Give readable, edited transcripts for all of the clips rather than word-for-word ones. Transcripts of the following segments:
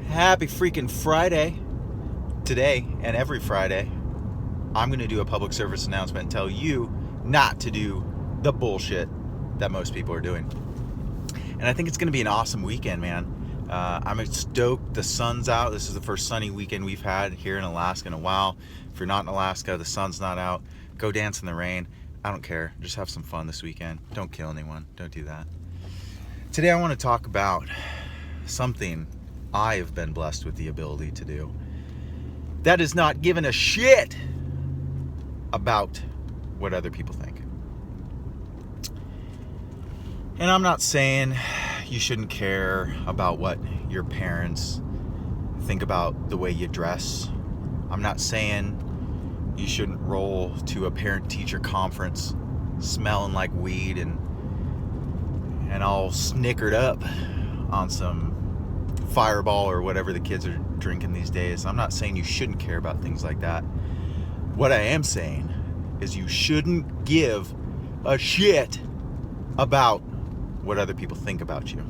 Happy freaking Friday. Today and every Friday, I'm going to do a public service announcement and tell you not to do the bullshit that most people are doing. And I think it's going to be an awesome weekend, man. I'm stoked. The sun's out. This is the first sunny weekend we've had here in Alaska in a while. If you're not in Alaska, the sun's not out. Go dance in the rain. I don't care. Just have some fun this weekend. Don't kill anyone. Don't do that. Today I want to talk about something I have been blessed with the ability to do. That is not giving a shit about what other people think. And I'm not saying you shouldn't care about what your parents think about the way you dress. I'm not saying you shouldn't roll to a parent-teacher conference smelling like weed and all snickered up on some Fireball or whatever the kids are drinking these days. I'm not saying you shouldn't care about things like that. What I am saying is you shouldn't give a shit about what other people think about you,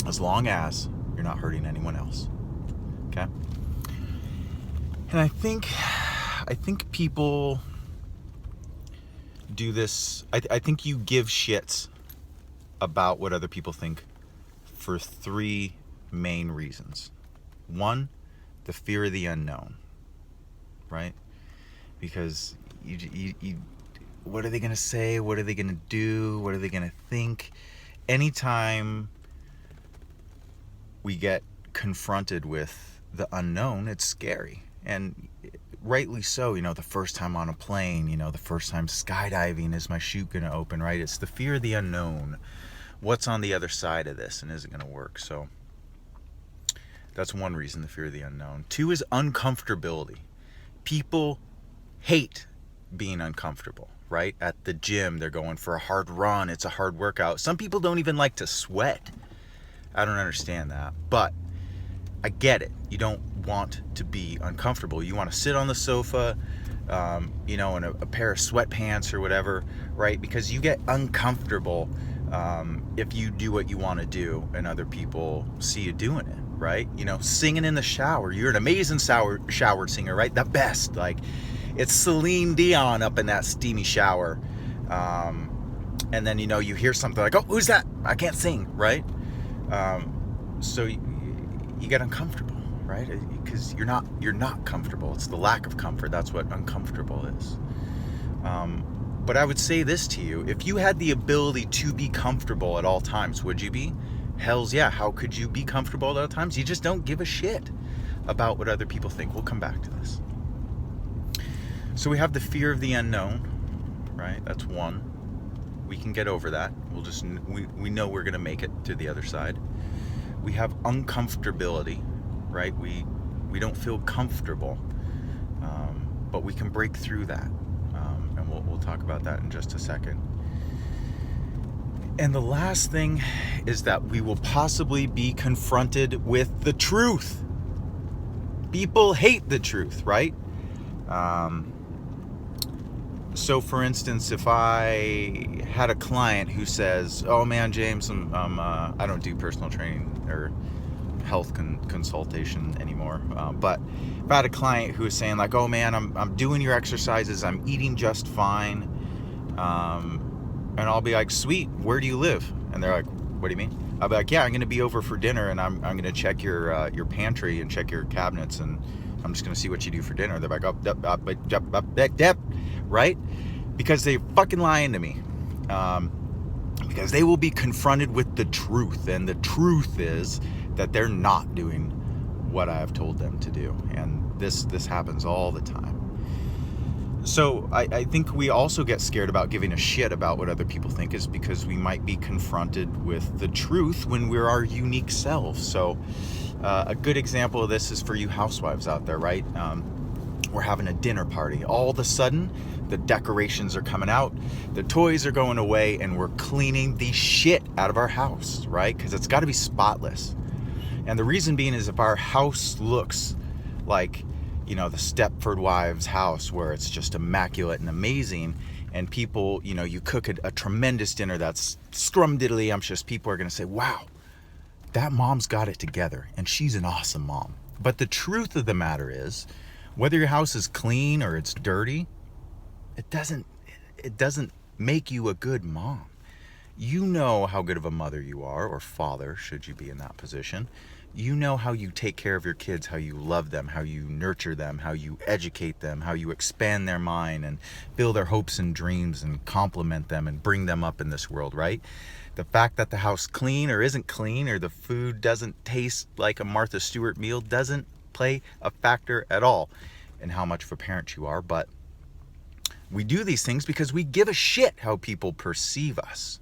as long as you're not hurting anyone else. Okay? And I think people do this. I think you give shits about what other people think for three main reasons. One, the fear of the unknown, right? Because you what are they going to say? What are they going to do? What are they going to think? Anytime we get confronted with the unknown, it's scary. And rightly so. The first time on a plane, the first time skydiving, is my chute going to open, right? It's the fear of the unknown. What's on the other side of this, and is it going to work? So that's one reason, the fear of the unknown. Two is uncomfortability. People hate being uncomfortable, right? At the gym, they're going for a hard run. It's a hard workout. Some people don't even like to sweat. I don't understand that, but I get it. You don't want to be uncomfortable. You want to sit on the sofa, in a pair of sweatpants or whatever, right? Because you get uncomfortable if you do what you want to do and other people see you doing it, right? Singing in the shower. You're an amazing shower singer, right? The best. Like, it's Celine Dion up in that steamy shower. And then, you hear something like, oh, who's that? I can't sing, right? So you get uncomfortable, right? Because you're not comfortable. It's the lack of comfort. That's what uncomfortable is. But I would say this to you: if you had the ability to be comfortable at all times, would you be? Hells yeah. How could you be comfortable at all times? You just don't give a shit about what other people think. We'll come back to this. So we have the fear of the unknown, right? That's one. We can get over that. We know we're going to make it to the other side. We have uncomfortability, right? We don't feel comfortable, but we can break through that. And we'll talk about that in just a second. And the last thing is that we will possibly be confronted with the truth. People hate the truth, right? So for instance, if I had a client who says, oh man, James, I don't do personal training or health consultation anymore, but if I had a client who was saying like, oh man, I'm doing your exercises, I'm eating just fine, and I'll be like, sweet, where do you live? And they're like, what do you mean? I'll be like, yeah, I'm going to be over for dinner, and I'm going to check your pantry and check your cabinets, and I'm just going to see what you do for dinner. They're like, right? Because they're fucking lying to me. Because they will be confronted with the truth, and the truth is that they're not doing what I have told them to do. And this happens all the time. So I think we also get scared about giving a shit about what other people think, is because we might be confronted with the truth when we're our unique selves. So a good example of this is for you housewives out there, right? We're having a dinner party. All of a sudden, the decorations are coming out, the toys are going away, and we're cleaning the shit out of our house, right? Because it's got to be spotless. And the reason being is if our house looks like, the Stepford Wives house, where it's just immaculate and amazing, and people, you cook a tremendous dinner that's scrumdiddlyumptious, people are going to say, wow, that mom's got it together, and she's an awesome mom. But the truth of the matter is, whether your house is clean or it's dirty, it doesn't make you a good mom. You know how good of a mother you are, or father, should you be in that position. You know how you take care of your kids, how you love them, how you nurture them, how you educate them, how you expand their mind and build their hopes and dreams and compliment them and bring them up in this world, right? The fact that the house clean or isn't clean, or the food doesn't taste like a Martha Stewart meal, doesn't play a factor at all in how much of a parent you are. But we do these things because we give a shit how people perceive us.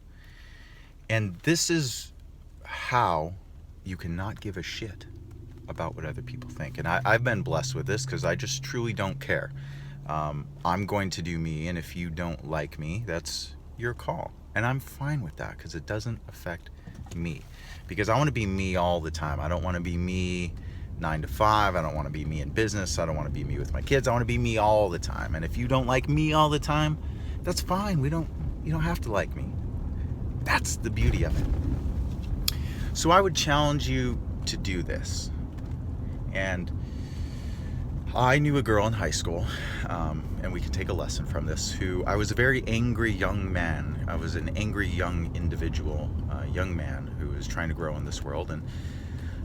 And this is how you cannot give a shit about what other people think. And I've been blessed with this because I just truly don't care. I'm going to do me, and if you don't like me, that's your call. And I'm fine with that because it doesn't affect me. Because I want to be me all the time. I don't want to be me 9 to 5. I don't want to be me in business. I don't want to be me with my kids. I want to be me all the time. And if you don't like me all the time, that's fine. You don't have to like me. That's the beauty of it. So I would challenge you to do this. And I knew a girl in high school, and we can take a lesson from this, who I was a very angry young man. I was an angry young individual, young man who was trying to grow in this world. And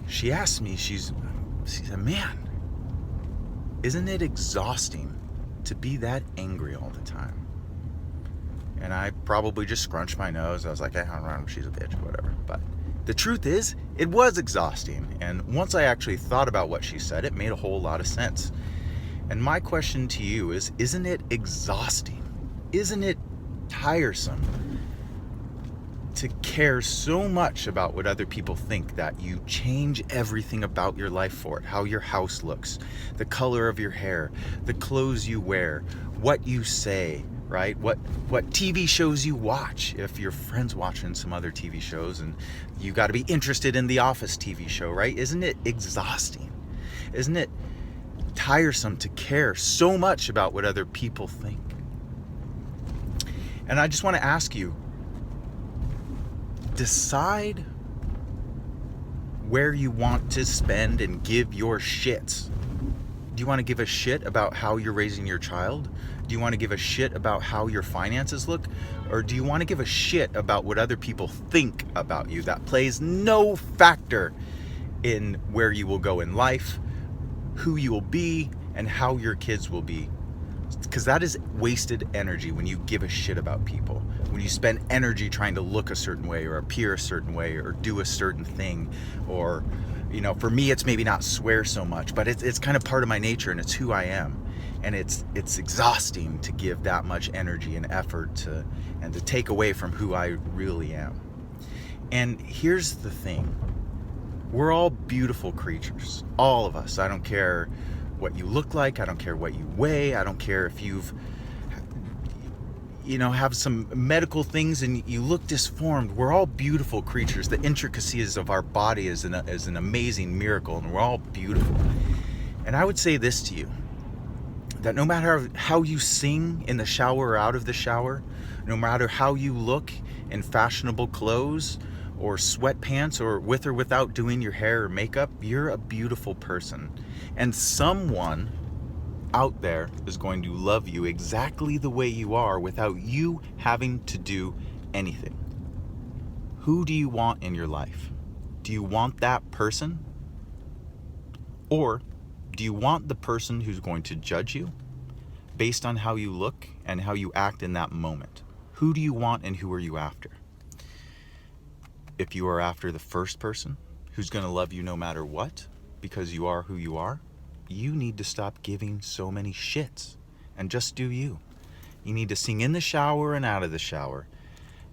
she asked me, she said, "Man, isn't it exhausting to be that angry all the time?" And I probably just scrunched my nose. I was like, she's a bitch, whatever. But the truth is, it was exhausting. And once I actually thought about what she said, it made a whole lot of sense. And my question to you is, isn't it exhausting? Isn't it tiresome to care so much about what other people think that you change everything about your life for it? How your house looks, the color of your hair, the clothes you wear, what you say, right? What TV shows you watch. If your friend's watching some other TV shows and you got to be interested in the Office TV show, right? Isn't it exhausting? Isn't it tiresome to care so much about what other people think? And I just want to ask you, decide where you want to spend and give your shits. Do you want to give a shit about how you're raising your child? Do you want to give a shit about how your finances look? Or do you want to give a shit about what other people think about you? That plays no factor in where you will go in life, who you will be, and how your kids will be. Because that is wasted energy when you give a shit about people. When you spend energy trying to look a certain way or appear a certain way or do a certain thing. Or, for me, it's maybe not swear so much, but it's kind of part of my nature and it's who I am. And it's exhausting to give that much energy and effort to take away from who I really am. And here's the thing. We're all beautiful creatures. All of us. I don't care what you look like. I don't care what you weigh. I don't care if you've have some medical things and you look disformed. We're all beautiful creatures. The intricacies of our body is an amazing miracle, and we're all beautiful. And I would say this to you, that no matter how you sing in the shower or out of the shower, no matter how you look in fashionable clothes or sweatpants or with or without doing your hair or makeup, you're a beautiful person. And someone out there is going to love you exactly the way you are without you having to do anything. Who do you want in your life? Do you want that person? Or do you want the person who's going to judge you based on how you look and how you act in that moment? Who do you want and who are you after? If you are after the first person who's going to love you no matter what because you are who you are, you need to stop giving so many shits and just do you. You need to sing in the shower and out of the shower.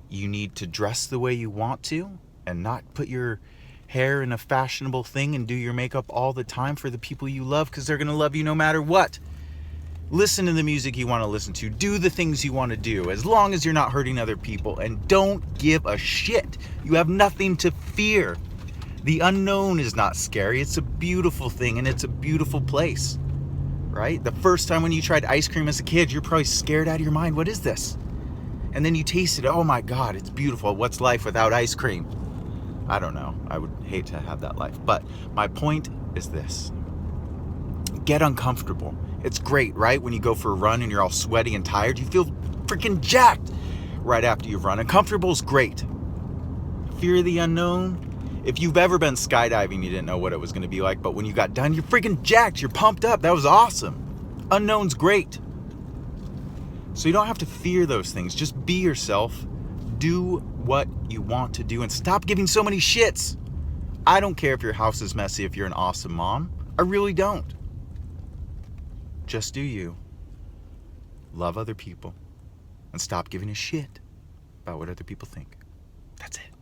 You need to dress the way you want to and not put your hair in a fashionable thing and do your makeup all the time for the people you love, because they're going to love you no matter what. Listen to the music you want to listen to. Do the things you want to do, as long as you're not hurting other people. And don't give a shit. You have nothing to fear. The unknown is not scary. It's a beautiful thing, and it's a beautiful place, right? The first time when you tried ice cream as a kid, you're probably scared out of your mind. What is this? And then you taste it. Oh my God, it's beautiful. What's life without ice cream? I don't know. I would hate to have that life. But my point is this. Get uncomfortable. It's great, right? When you go for a run and you're all sweaty and tired, you feel freaking jacked right after you've run. Uncomfortable is great. Fear of the unknown. If you've ever been skydiving, you didn't know what it was going to be like, but when you got done, you're freaking jacked. You're pumped up. That was awesome. Unknown's great. So you don't have to fear those things. Just be yourself. Do what you want to do and stop giving so many shits. I don't care if your house is messy, if you're an awesome mom. I really don't. Just do you. Love other people and stop giving a shit about what other people think. That's it.